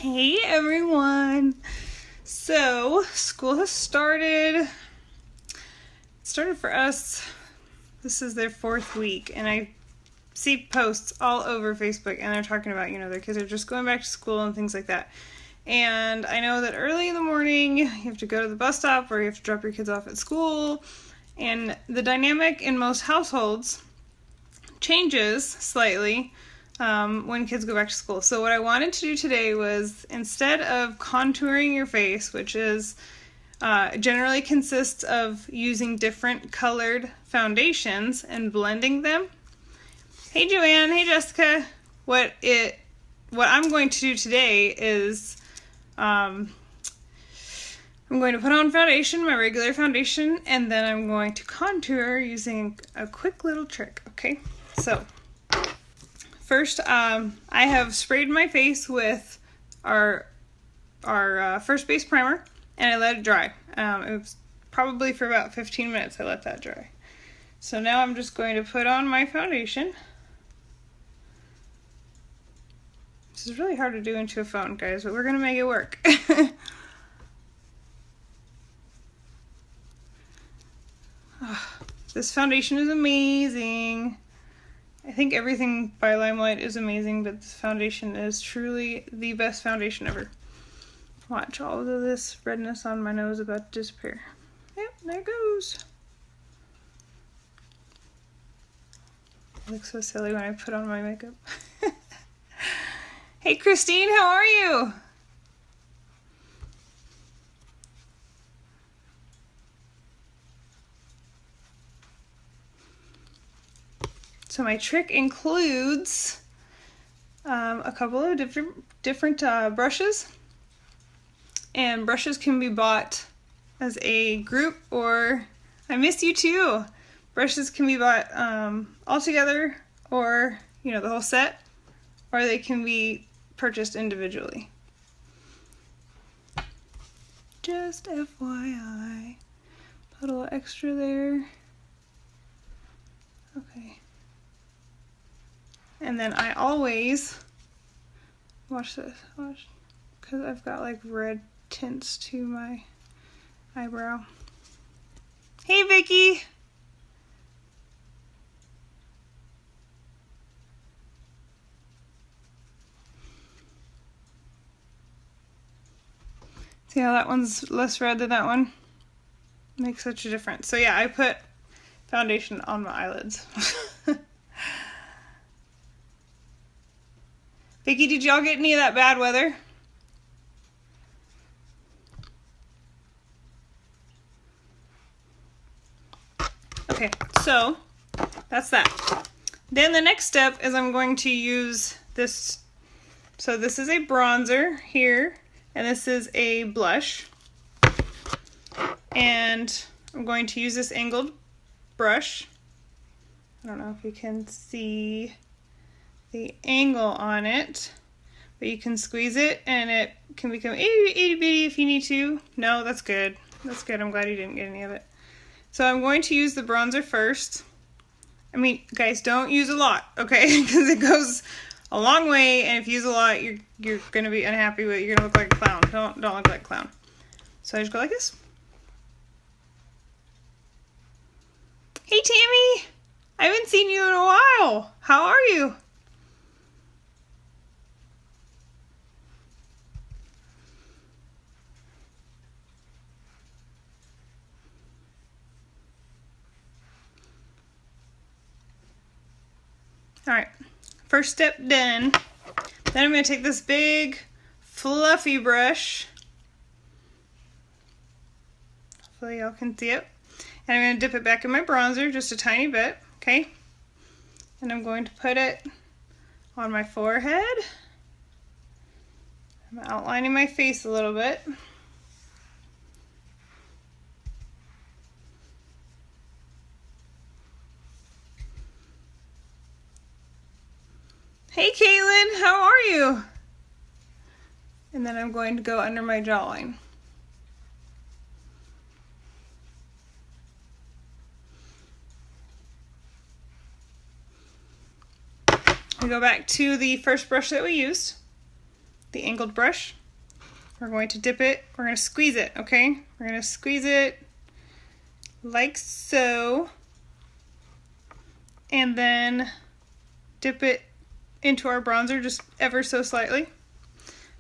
Hey everyone! So, school has started. It started for us. This is their 4th week, and I see posts all over Facebook, and they're talking about, their kids are just going back to school and things like that. And I know that early in the morning, you have to go to the bus stop or you have to drop your kids off at school. And the dynamic in most households changes slightly when kids go back to school. So what I wanted to do today was, instead of contouring your face, which is generally consists of using different colored foundations and blending them. Hey Joanne, hey Jessica. What I'm going to do today is I'm going to put on foundation, my regular foundation, and then I'm going to contour using a quick little trick, okay? So, first, I have sprayed my face with our First Base Primer, and I let it dry. It was probably for about 15 minutes I let that dry. So now I'm just going to put on my foundation. This is really hard to do into a phone, guys, but we're going to make it work. This foundation is amazing. I think everything by Limelight is amazing, but this foundation is truly the best foundation ever. Watch, all of this redness on my nose about to disappear. Yep, there it goes. I look so silly when I put on my makeup. Hey Christine, how are you? So my trick includes a couple of different brushes, and brushes can be bought as a group, or I miss you too. Brushes can be bought all together, or the whole set, or they can be purchased individually. Just FYI, put a little extra there. Okay. And then I always, watch this, because I've got like red tints to my eyebrow. Hey Vicky! See how that one's less red than that one? Makes such a difference. So yeah, I put foundation on my eyelids. Vicky, did y'all get any of that bad weather? Okay, so that's that. Then the next step is I'm going to use this. So this is a bronzer here, and this is a blush. And I'm going to use this angled brush. I don't know if you can see the angle on it, but you can squeeze it and it can become itty bitty if you need to. No, that's good. That's good. I'm glad you didn't get any of it. So I'm going to use the bronzer first. I mean, guys, don't use a lot, okay? Because it goes a long way, and if you use a lot, you're gonna be unhappy with it. You're gonna look like a clown. Don't look like a clown. So I just go like this. Hey Tammy! I haven't seen you in a while. How are you? Alright, first step done. Then I'm going to take this big fluffy brush. Hopefully y'all can see it. And I'm going to dip it back in my bronzer just a tiny bit, okay? And I'm going to put it on my forehead. I'm outlining my face a little bit. Hey Caitlin, how are you? And then I'm going to go under my jawline. We go back to the first brush that we used. the angled brush. We're going to dip it, we're going to squeeze it, okay? We're going to squeeze it like so, and then dip it into our bronzer just ever so slightly.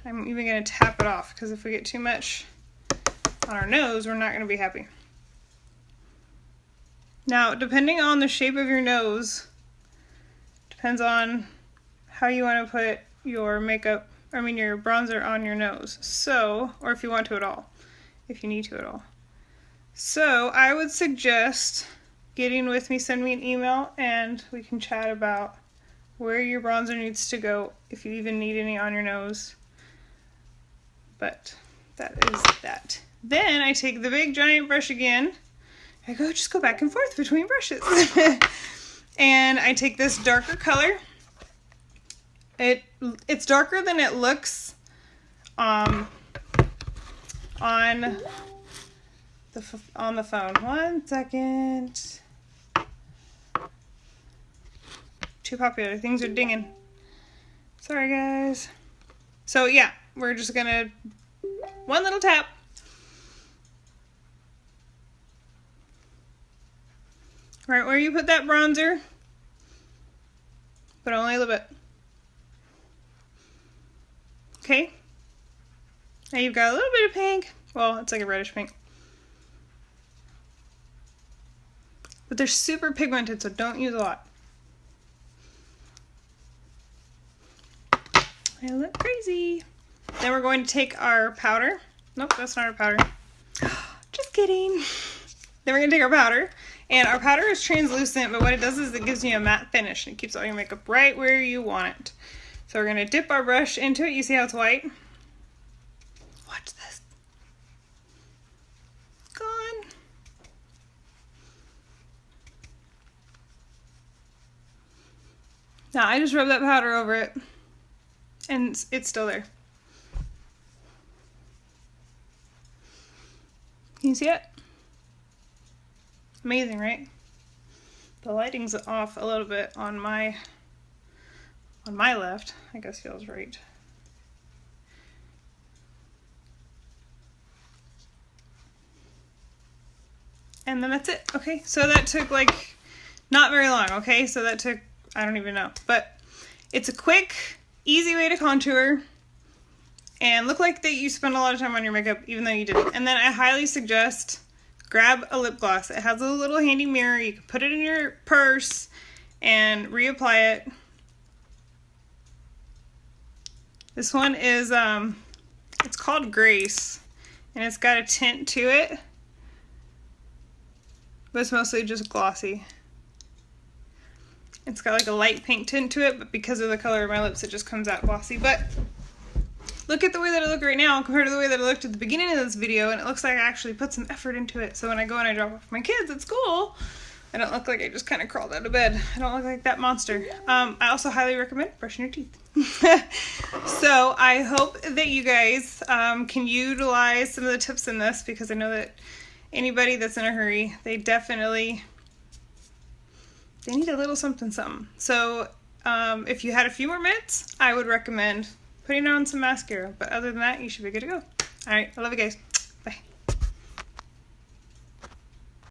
I'm even going to tap it off because if we get too much on our nose, we're not going to be happy. Now, depending on the shape of your nose, depends on how you want to put your makeup, your bronzer on your nose. So, or if you want to at all, if you need to at all. So, I would suggest getting with me, send me an email, and we can chat about where your bronzer needs to go, if you even need any on your nose. But that is that. Then I take the big giant brush again. I just go back and forth between brushes. And I take this darker color. It's darker than it looks on the phone. 1 second. Too popular. Things are dinging. Sorry, guys. So yeah, we're just gonna one little tap. Right where you put that bronzer, but only a little bit. Okay. Now you've got a little bit of pink. Well, it's like a reddish pink. But they're super pigmented, so don't use a lot. I look crazy. Then we're going to take our powder. Nope, that's not our powder. Just kidding. Then we're going to take our powder. And our powder is translucent, but what it does is it gives you a matte finish. And it keeps all your makeup right where you want it. So we're going to dip our brush into it. You see how it's white? Watch this. Gone. Now I just rub that powder over it. And it's still there. Can you see it? Amazing, right? The lighting's off a little bit on my left. I guess y'all's right. And then that's it. Okay, so that took like not very long. Okay, so that took, I don't even know, but it's a quick, easy way to contour and look like that you spend a lot of time on your makeup even though you didn't. And then I highly suggest grab a lip gloss. It has a little handy mirror. You can put it in your purse and reapply it. This one is, it's called Grace, and it's got a tint to it, but it's mostly just glossy. It's got like a light pink tint to it, but because of the color of my lips, it just comes out glossy. But look at the way that I look right now compared to the way that I looked at the beginning of this video, and it looks like I actually put some effort into it. So when I go and I drop off my kids at school, I don't look like I just kind of crawled out of bed. I don't look like that monster. I also highly recommend brushing your teeth. So I hope that you guys can utilize some of the tips in this, because I know that anybody that's in a hurry, they need a little something something. So if you had a few more minutes, I would recommend putting on some mascara, but other than that, you should be good to go. All right, I love you guys.